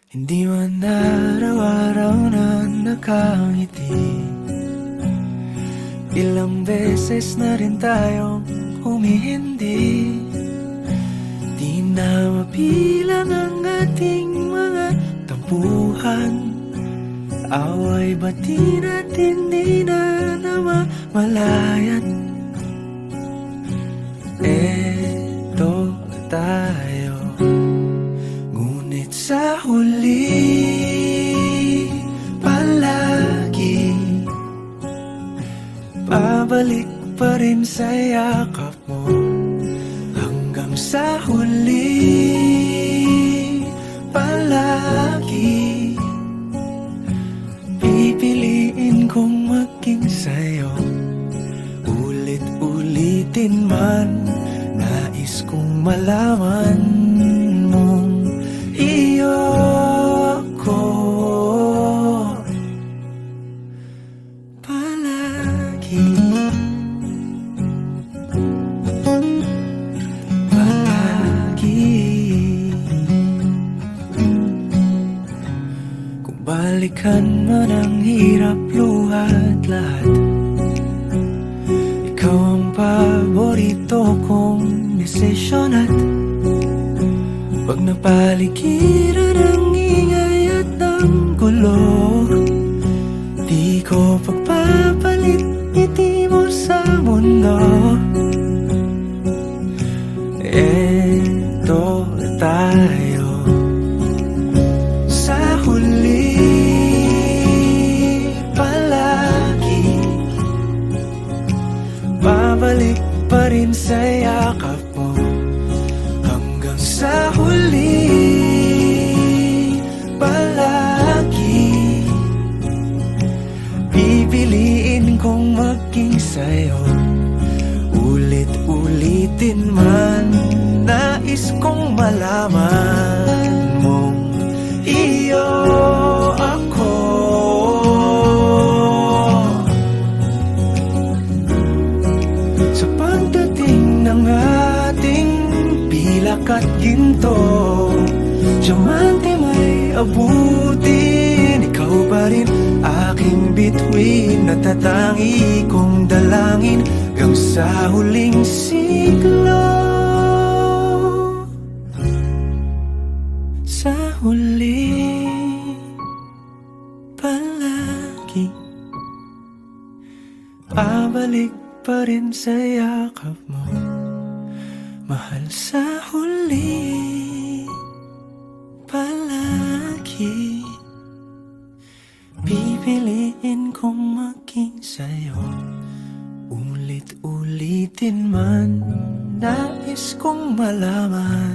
Hindi man araw-araw na nakangiti. Ilang beses na rin tayong humihindi. Di na mapilang ang ating mga tampuhan. Away bati natin di na namamalayan. Eto tayo, ngunit sa huli palagi babalik pa rin sa yakap mo. Hanggang sa huli palagi pipiliin kong maging sa'yo. Ulit-ulitin man, nais kong malaman mong iyo ako palagi. Palagi. Kung balikan man ang hirap, luhat lahat, ikaw ang paborito kong desisyon. At pag napaligiran ang ingay at ng gulo, di ko pagpapalit ngiti mo sa mundo. Eto tayo sa huli palagi babalik pa rin sa yakap mo. Hanggang sa huli palagi pipiliin kong maging sa'yo. Ulit-ulitin man, nais kong malaman mong iyo ako. Sa pagdating ng ating pilak at ginto, diamante may abutin, ikaw pa rin aking bituin. Natatangi kong dalangin hanggang sa huling siglo. Sa huli palagi babalik pa rin sa yakap mo, mahal. Sa huli palagi pipiliin kong maging sa'yo. Ulit-ulitin man, nais kong malaman